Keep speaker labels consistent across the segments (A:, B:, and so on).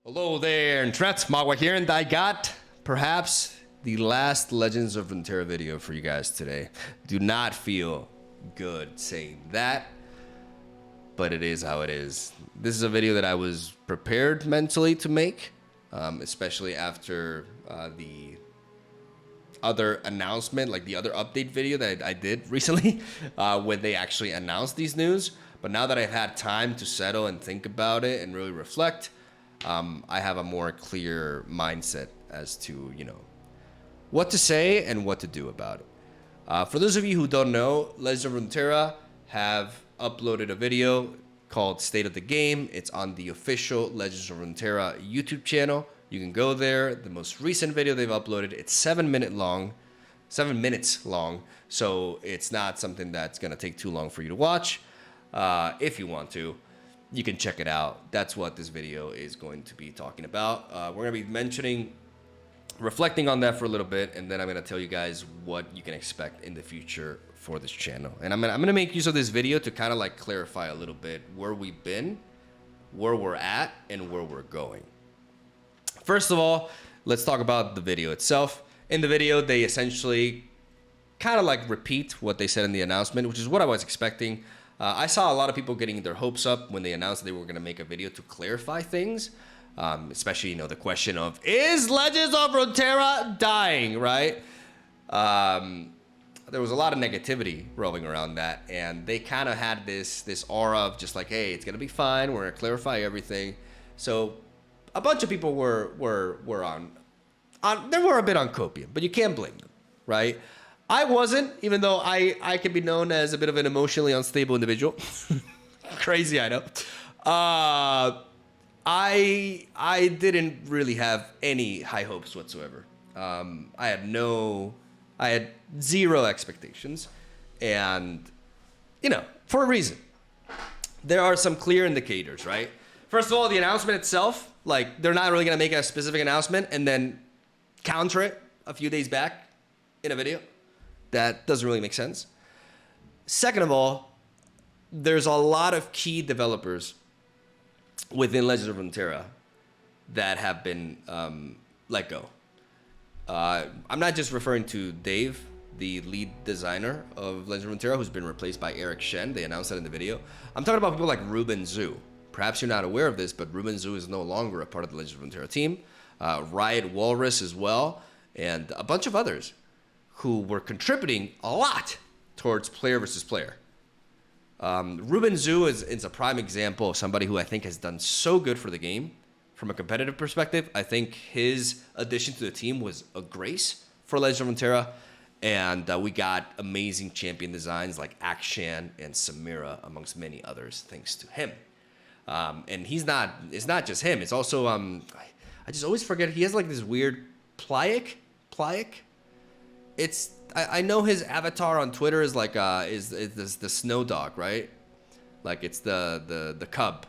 A: Hello there, internet. MegaMogwai here, and I got perhaps the last Legends of Runeterra video for you guys today. Do not feel good saying that, but it is how it is. This is a video that I was prepared mentally to make, especially after the other announcement, like the other update video that I did recently, when they actually announced these news. But now that I've had time to settle and think about it and really reflect, I have a more clear mindset as to, what to say and what to do about it. For those of you who don't know, Legends of Runeterra have uploaded a video called State of the Game. It's on the official Legends of Runeterra YouTube channel. You can go there. The most recent video they've uploaded, it's 7 minutes long, so it's not something that's gonna take too long for you to watch. If you want to, you can check it out. That's what this video is going to be talking about. We're going to be reflecting on that for a little bit, and then I'm going to tell you guys what you can expect in the future for this channel. And I'm going to make use of this video to kind of like clarify a little bit where we've been, where we're at, and where we're going. First of all, let's talk about the video itself. In the video, they essentially kind of like repeat what they said in the announcement, which is what I was expecting. I saw a lot of people getting their hopes up when they announced they were going to make a video to clarify things, especially, the question of, is Legends of Runeterra dying, right? There was a lot of negativity rolling around that, and they kind of had this aura of just like, hey, it's going to be fine, we're going to clarify everything. So a bunch of people were they were a bit on copium, but you can't blame them, right? I wasn't, even though I can be known as a bit of an emotionally unstable individual. Crazy, I know. I didn't really have any high hopes whatsoever. I had zero expectations, and for a reason. There are some clear indicators, right? First of all, the announcement itself, like they're not really gonna make a specific announcement and then counter it a few days back in a video. That doesn't really make sense. Second of all, there's a lot of key developers within Legends of Runeterra that have been let go. I'm not just referring to Dave, the lead designer of Legends of Runeterra, who's been replaced by Eric Shen. They announced that in the video. I'm talking about people like Ruben Zhu. Perhaps you're not aware of this, but Ruben Zhu is no longer a part of the Legends of Runeterra team. Riot Walrus as well, and a bunch of others who were contributing a lot towards player versus player. Ruben Zhu is a prime example of somebody who I think has done so good for the game from a competitive perspective. I think his addition to the team was a grace for Legends of Runeterra, and we got amazing champion designs like Akshan and Samira, amongst many others, thanks to him. And it's not just him. It's also, I just always forget, he has like this weird Plyek? I know his avatar on Twitter is like is the snow dog, right? Like it's the cub,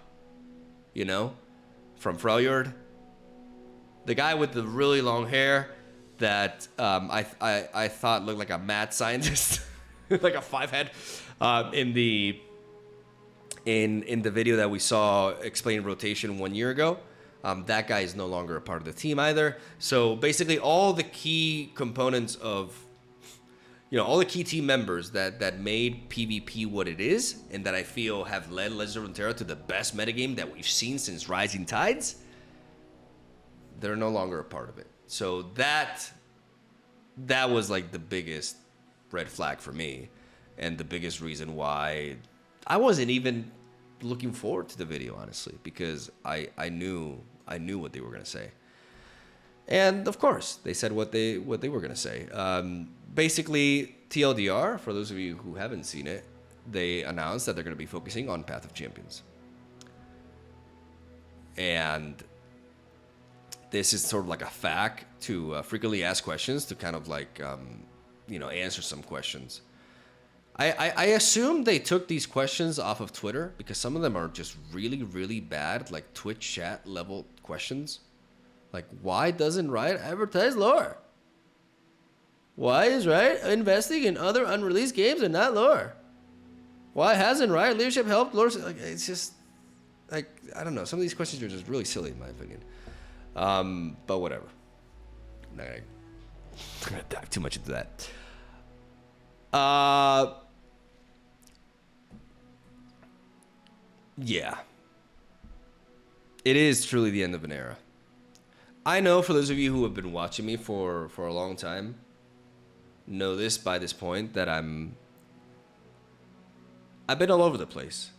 A: from Freljord. The guy with the really long hair that I thought looked like a mad scientist, like a 5-head, in the video that we saw explain rotation 1 year ago. That guy is no longer a part of the team either. So basically all the key components of, all the key team members that made PvP what it is, and that I feel have led Legends of Runeterra to the best metagame that we've seen since Rising Tides, they're no longer a part of it. So that was like the biggest red flag for me, and the biggest reason why I wasn't even looking forward to the video, honestly, because I knew what they were gonna say, and of course they said what they were gonna say. Basically, TLDR, for those of you who haven't seen it, they announced that they're gonna be focusing on Path of Champions, and this is sort of like a FAQ to frequently asked questions, to kind of like answer some questions. I assume they took these questions off of Twitter, because some of them are just really, really bad, like Twitch chat level questions. Like, why doesn't Riot advertise LOR? Why is Riot investing in other unreleased games and not LOR? Why hasn't Riot leadership helped LOR? Like, it's just, like, I don't know. Some of these questions are just really silly in my opinion. But whatever. I'm not gonna dive too much into that. Yeah. It is truly the end of an era. I know for those of you who have been watching me for a long time, know this by this point that I've been all over the place.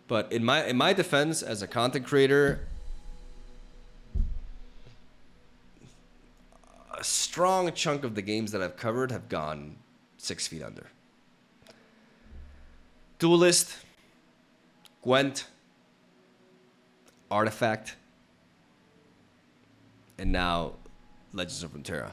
A: But in my defense as a content creator, a strong chunk of the games that I've covered have gone 6 feet under. Duelist, Gwent, Artifact, and now Legends of Runeterra.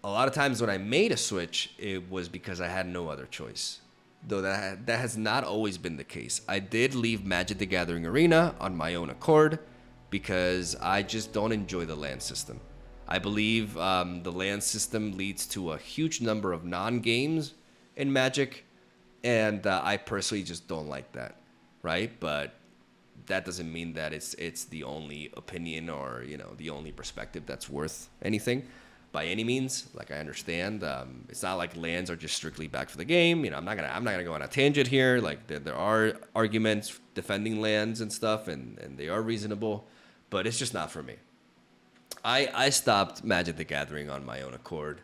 A: A lot of times when I made a switch, it was because I had no other choice. Though that has not always been the case. I did leave Magic the Gathering Arena on my own accord because I just don't enjoy the land system. I believe the land system leads to a huge number of non-games in Magic, and I personally just don't like that, right? But that doesn't mean that it's the only opinion or the only perspective that's worth anything by any means. Like, I understand it's not like lands are just strictly back for the game. I'm not gonna go on a tangent here. Like, there are arguments defending lands and stuff, and they are reasonable, but it's just not for me. I stopped Magic the Gathering on my own accord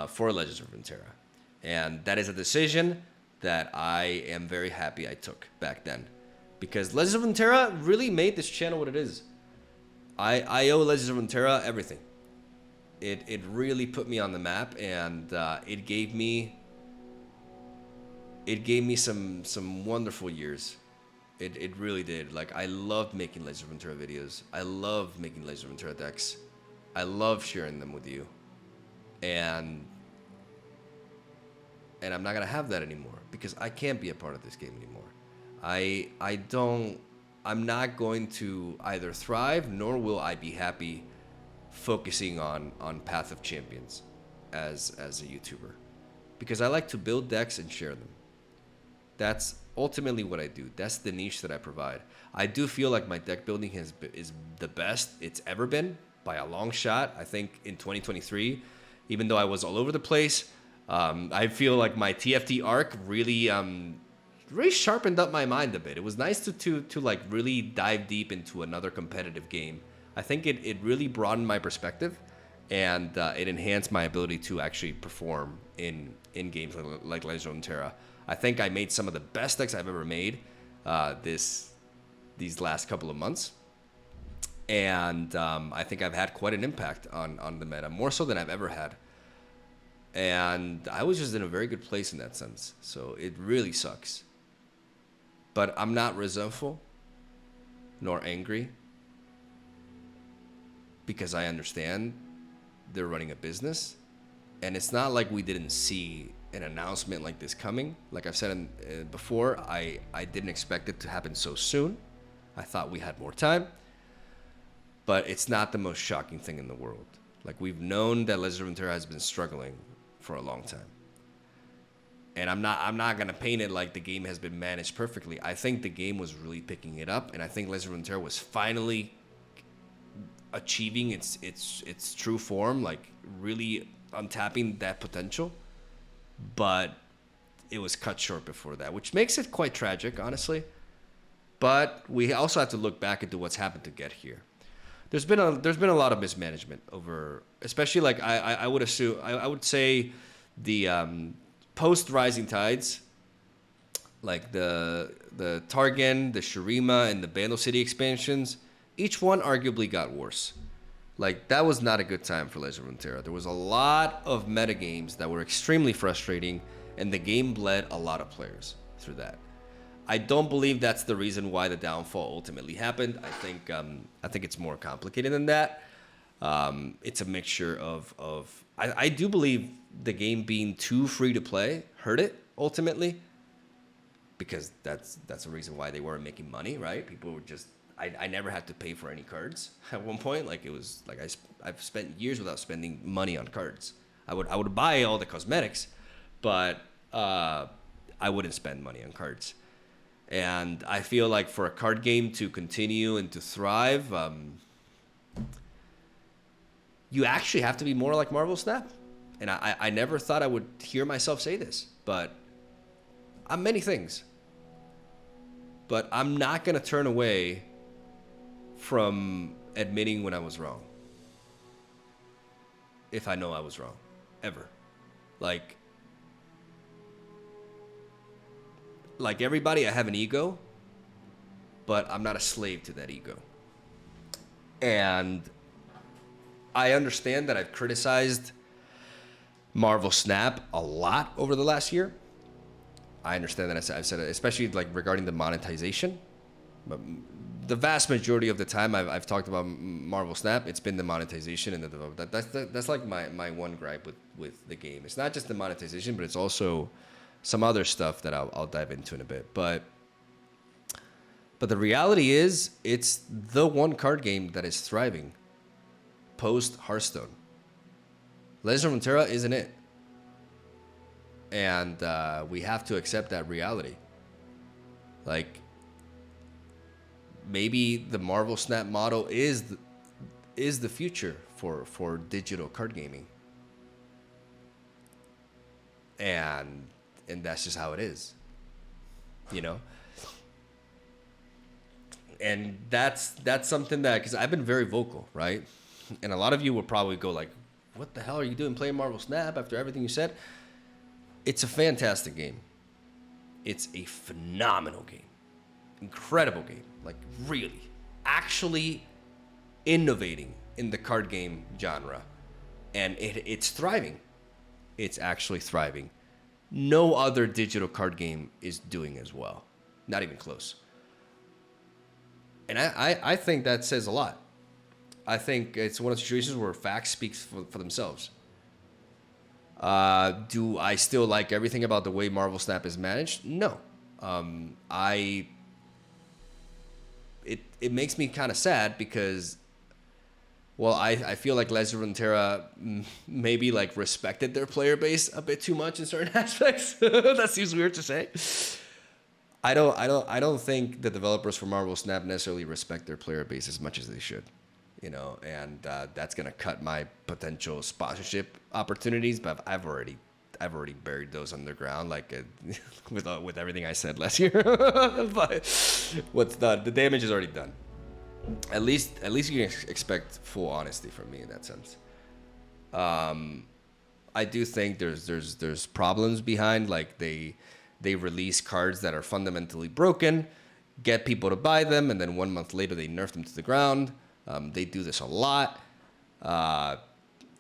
A: for Legends of Runeterra, and that is a decision that I am very happy I took back then, because Legends of Runeterra really made this channel what it is. I owe Legends of Runeterra everything. It really put me on the map, and it gave me some wonderful years. It really did. Like, I loved making Legends of Runeterra videos. I loved making Legends of Runeterra decks. I love sharing them with you, and I'm not gonna have that anymore because I can't be a part of this game anymore. I'm not going to either thrive nor will I be happy focusing on Path of Champions as a YouTuber, because I like to build decks and share them. That's ultimately what I do. That's the niche that I provide. I do feel like my deck building is the best it's ever been by a long shot. I think in 2023, even though I was all over the place, I feel like my TFT arc really sharpened up my mind a bit. It was nice to like really dive deep into another competitive game. I think it really broadened my perspective, and it enhanced my ability to actually perform in games like Legends of Runeterra. I think I made some of the best decks I've ever made these last couple of months, and I think I've had quite an impact on the meta, more so than I've ever had. And I was just in a very good place in that sense, so it really sucks. But I'm not resentful nor angry, because I understand they're running a business, and it's not like we didn't see an announcement like this coming. Like I've said before, I didn't expect it to happen so soon. I thought we had more time, but it's not the most shocking thing in the world. Like, we've known that Legends of Runeterra has been struggling for a long time, and I'm not gonna paint it like the game has been managed perfectly. I think the game was really picking it up, and I think Legends of Runeterra was finally achieving its true form, like really untapping that potential. But it was cut short before that, which makes it quite tragic, honestly. But we also have to look back into what's happened to get here. There's been a lot of mismanagement over, especially like I would assume I would say the post Rising Tides, like the Targan, the Shurima, and the Bandle City expansions. Each one arguably got worse. Like, that was not a good time for Legends of Runeterra. There was a lot of metagames that were extremely frustrating, and the game bled a lot of players through that. I don't believe that's the reason why the downfall ultimately happened. I think it's more complicated than that. It's a mixture of I do believe the game being too free to play hurt it ultimately, because that's the reason why they weren't making money, right? People were just I never had to pay for any cards at one point. Like, it was like I've spent years without spending money on cards. I would buy all the cosmetics, but I wouldn't spend money on cards. And I feel like for a card game to continue and to thrive, you actually have to be more like Marvel Snap. And I never thought I would hear myself say this, but I'm many things. But I'm not going to turn away from admitting when I was wrong. If I know I was wrong. Ever. Like everybody, I have an ego, but I'm not a slave to that ego. And I understand that I've criticized Marvel Snap a lot over the last year. I understand that I've said it, especially like regarding the monetization. But the vast majority of the time I've talked about Marvel Snap, it's been the monetization and the development. That's like my one gripe with the game. It's not just the monetization, but it's also some other stuff that I'll dive into in a bit. But the reality is, it's the one card game that is thriving post Hearthstone. Legend of Runeterra isn't it. And we have to accept that reality. Like, maybe the Marvel Snap model is the future for digital card gaming. And that's just how it is. You know? And that's something that, because I've been very vocal, right? And a lot of you will probably go like, what the hell are you doing playing Marvel Snap after everything you said? It's a fantastic game. It's a phenomenal game. Incredible game. Like, really. Actually innovating in the card game genre. And it's thriving. It's actually thriving. No other digital card game is doing as well. Not even close. And I think that says a lot. I think it's one of the situations where facts speak for themselves. Do I still like everything about the way Marvel Snap is managed? No. It makes me kind of sad because, well, I feel like Legend of Runeterra maybe like respected their player base a bit too much in certain aspects. That seems weird to say. I don't think the developers for Marvel Snap necessarily respect their player base as much as they should. You know, and that's gonna cut my potential sponsorship opportunities. But I've already buried those underground, like with everything I said last year. But what's done, the damage is already done. At least you can expect full honesty from me in that sense. I do think there's problems behind, like they release cards that are fundamentally broken, get people to buy them, and then 1 month later they nerf them to the ground. They do this a lot.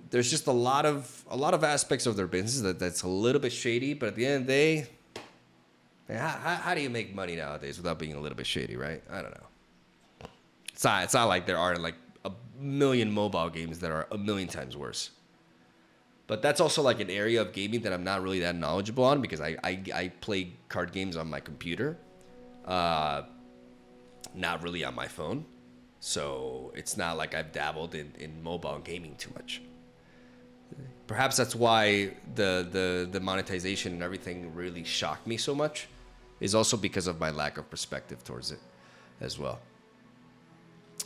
A: There's just a lot of aspects of their business that's a little bit shady. But at the end of the day, how do you make money nowadays without being a little bit shady, right? I don't know. It's not like there are like a million mobile games that are a million times worse. But that's also like an area of gaming that I'm not really that knowledgeable on because I play card games on my computer, not really on my phone. So it's not like I've dabbled in mobile gaming too much. Perhaps that's why the monetization and everything really shocked me so much, is also because of my lack of perspective towards it as well.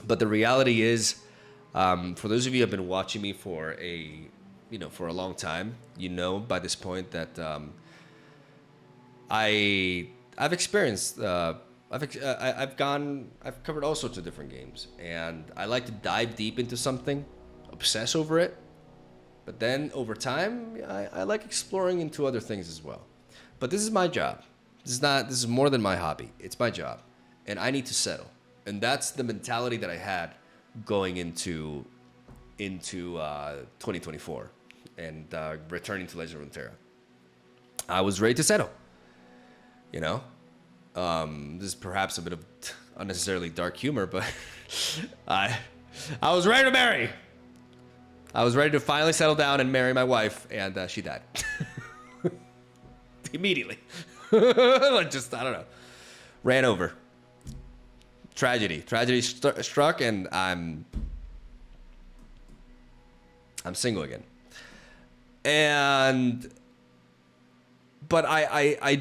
A: But the reality is, for those of you who have been watching me for a long time, you know by this point that I've experienced. I've covered all sorts of different games, and I like to dive deep into something, obsess over it, but then over time, I like exploring into other things as well. But this is my job. This is more than my hobby. It's my job, and I need to settle. And that's the mentality that I had going into 2024 and returning to Legend of Runeterra. I was ready to settle. You know. This is perhaps a bit of unnecessarily dark humor, but I was ready to marry. I was ready to finally settle down and marry my wife, and she died. Immediately. Like just, I don't know. Ran over. Tragedy struck, and I'm single again. But I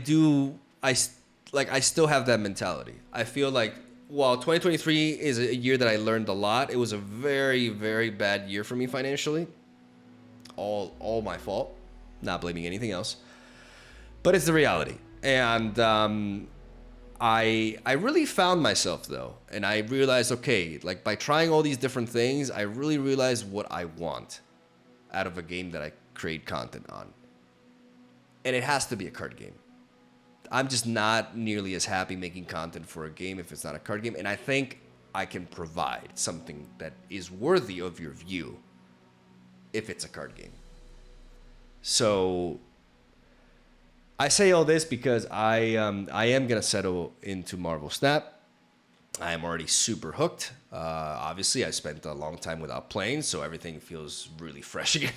A: like I still have that mentality. I feel like while 2023 is a year that I learned a lot, it was a very, very bad year for me financially. All my fault. Not blaming anything else. But it's the reality. And I really found myself though, and I realized, okay, like by trying all these different things, I really realized what I want out of a game that I create content on. And it has to be a card game. I'm just not nearly as happy making content for a game if it's not a card game. And I think I can provide something that is worthy of your view if it's a card game. So I say all this because I am going to settle into Marvel Snap. I am already super hooked. Obviously, I spent a long time without playing, so everything feels really fresh again.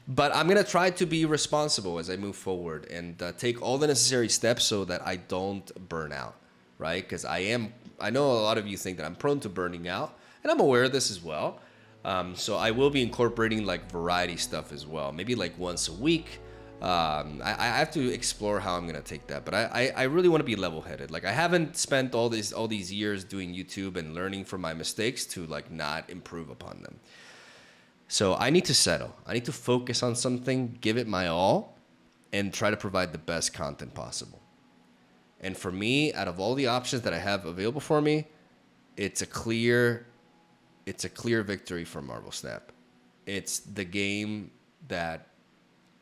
A: But I'm going to try to be responsible as I move forward and take all the necessary steps so that I don't burn out, right? Because I know a lot of you think that I'm prone to burning out, and I'm aware of this as well. So I will be incorporating like variety stuff as well, maybe like once a week. I have to explore how I'm gonna take that, but I really want to be level-headed. Like I haven't spent all these years doing YouTube and learning from my mistakes to like not improve upon them. So I need to settle. I need to focus on something, give it my all, and try to provide the best content possible. And for me, out of all the options that I have available for me, it's a clear victory for Marvel Snap. It's the game that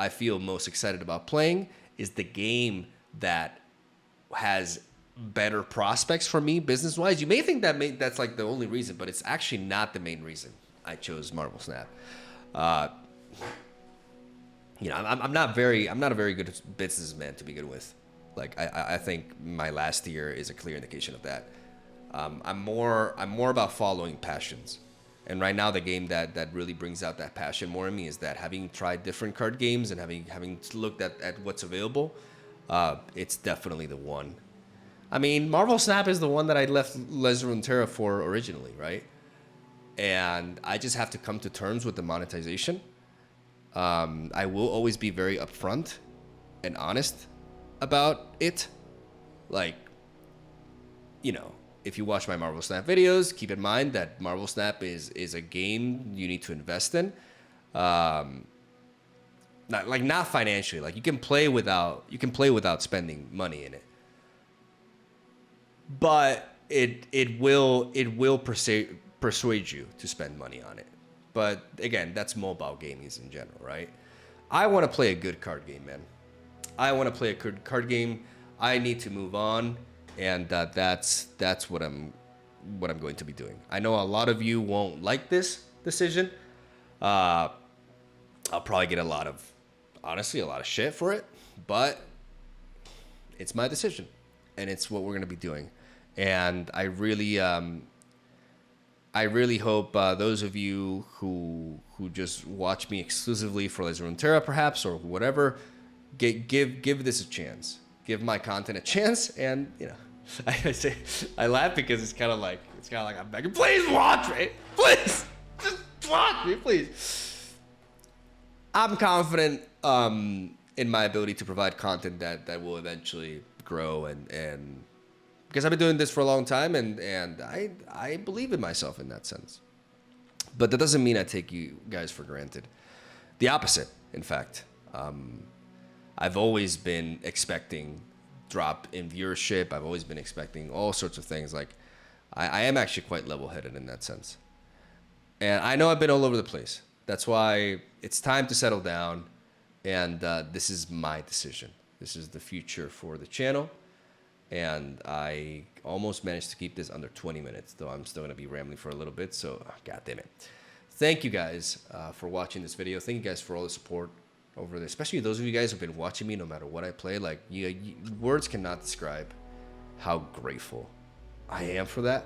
A: I feel most excited about playing, is the game that has better prospects for me business-wise. You may think that's like the only reason, but it's actually not the main reason I chose Marvel Snap. I'm not a very good businessman to begin with. Like I think my last year is a clear indication of that. I'm more about following passions. And right now, the game that really brings out that passion more in me is that having tried different card games and having looked at what's available, it's definitely the one. I mean, Marvel Snap is the one that I left Les Runeterra for originally, right? And I just have to come to terms with the monetization. I will always be very upfront and honest about it. Like, if you watch my Marvel Snap videos, keep in mind that Marvel Snap is a game you need to invest in. Not financially. Like you can play without spending money in it. But it will persuade you to spend money on it. But again, that's mobile gaming in general, right? I want to play a good card game, man. I want to play a good card game. I need to move on. And that's what I'm going to be doing. I know a lot of you won't like this decision. I'll probably get a lot of shit for it, but it's my decision, and it's what we're going to be doing. And I really hope those of you who just watch me exclusively for Les Runeterra, perhaps, or whatever, give this a chance. Give my content a chance, and I laugh because it's kind of like I'm begging, please watch me, please, just watch me, please. I'm confident in my ability to provide content that will eventually grow, and because I've been doing this for a long time, and I believe in myself in that sense. But that doesn't mean I take you guys for granted. The opposite, in fact. I've always been expecting drop in viewership. I've always been expecting all sorts of things. Like I am actually quite level-headed in that sense. And I know I've been all over the place. That's why it's time to settle down. And this is my decision. This is the future for the channel. And I almost managed to keep this under 20 minutes, though I'm still going to be rambling for a little bit. So, God damn it. Thank you guys for watching this video. Thank you guys for all the support over there, especially those of you guys who've been watching me no matter what I play. Like, words cannot describe how grateful I am for that.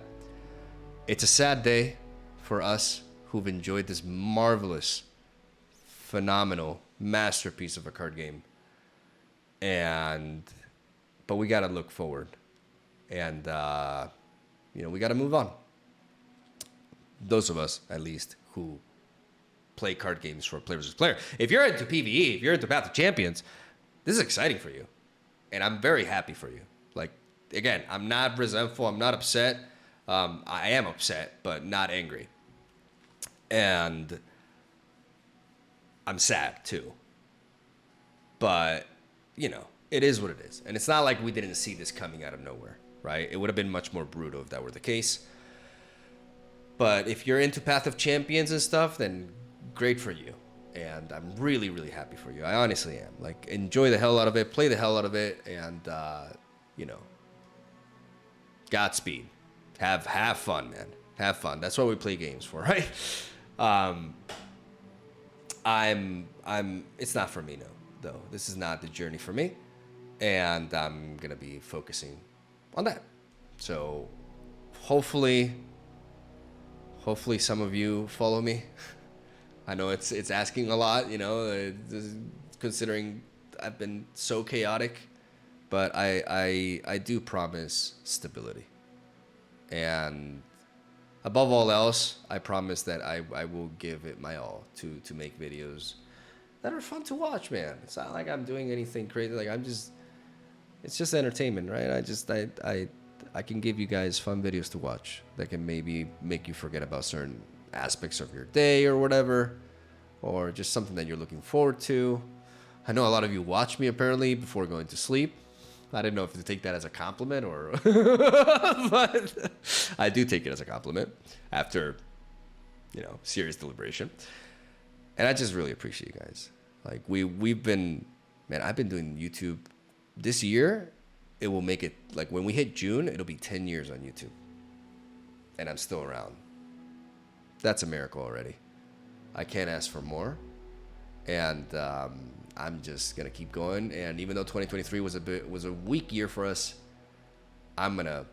A: It's a sad day for us who've enjoyed this marvelous, phenomenal masterpiece of a card game. But we got to look forward. And, we got to move on. Those of us, at least, who play card games for player versus player. If you're into PvE, if you're into Path of Champions, this is exciting for you. And I'm very happy for you. Like, again, I'm not resentful. I'm not upset. I am upset, but not angry. And I'm sad too. But, you know, it is what it is. And it's not like we didn't see this coming out of nowhere, right? It would have been much more brutal if that were the case. But if you're into Path of Champions and stuff, then great for you. And I'm really, really happy for you. I honestly am. Like, enjoy the hell out of it, play the hell out of it, and, you know, Godspeed. Have fun, man. Have fun. That's what we play games for, right? It's not for me, no, though. This is not the journey for me. And I'm going to be focusing on that. So hopefully some of you follow me. I know it's asking a lot, you know, considering I've been so chaotic, but I do promise stability. And above all else, I promise that I will give it my all to make videos that are fun to watch, man. It's not like I'm doing anything crazy. Like it's just entertainment, right? I can give you guys fun videos to watch that can maybe make you forget about certain aspects of your day or whatever, or just something that you're looking forward to. I know a lot of you watch me apparently before going to sleep. I didn't know if to take that as a compliment or, but I do take it as a compliment after, you know, serious deliberation. And I just really appreciate you guys. Like we've been, man, I've been doing YouTube this year. It will make it, like when we hit June, it'll be 10 years on YouTube. And I'm still around. That's a miracle already. I can't ask for more. And I'm just going to keep going. And even though 2023 was a weak year for us, I'm going to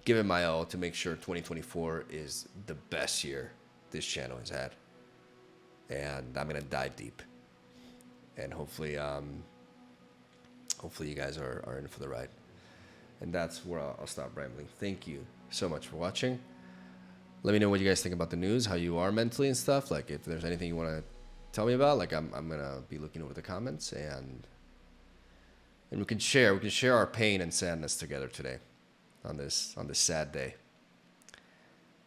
A: give it my all to make sure 2024 is the best year this channel has had. And I'm going to dive deep. And hopefully you guys are in for the ride. And that's where I'll stop rambling. Thank you so much for watching. Let me know what you guys think about the news, how you are mentally and stuff. Like if there's anything you want to tell me about, like I'm gonna be looking over the comments and we can share our pain and sadness together today on this sad day.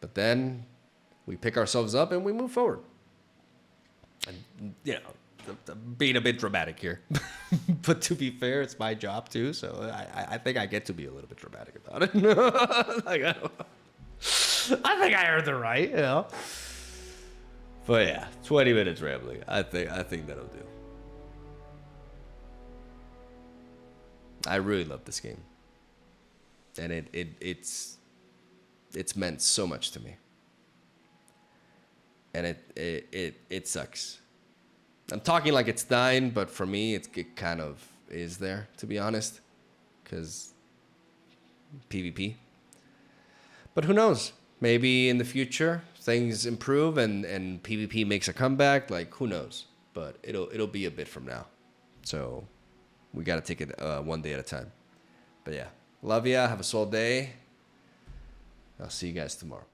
A: But then we pick ourselves up and we move forward. And you know, being a bit dramatic here, but to be fair, it's my job too, so I think I get to be a little bit dramatic about it. Like, I think I earned the right, you know. But yeah, 20 minutes rambling. I think that'll do. I really love this game, and it's meant so much to me, and it sucks. I'm talking like it's dying, but for me, it kind of is there, to be honest, because PvP. But who knows? Maybe in the future things improve and PvP makes a comeback. Like who knows? But it'll be a bit from now. So we got to take it one day at a time. But yeah, love ya. Have a soul day. I'll see you guys tomorrow.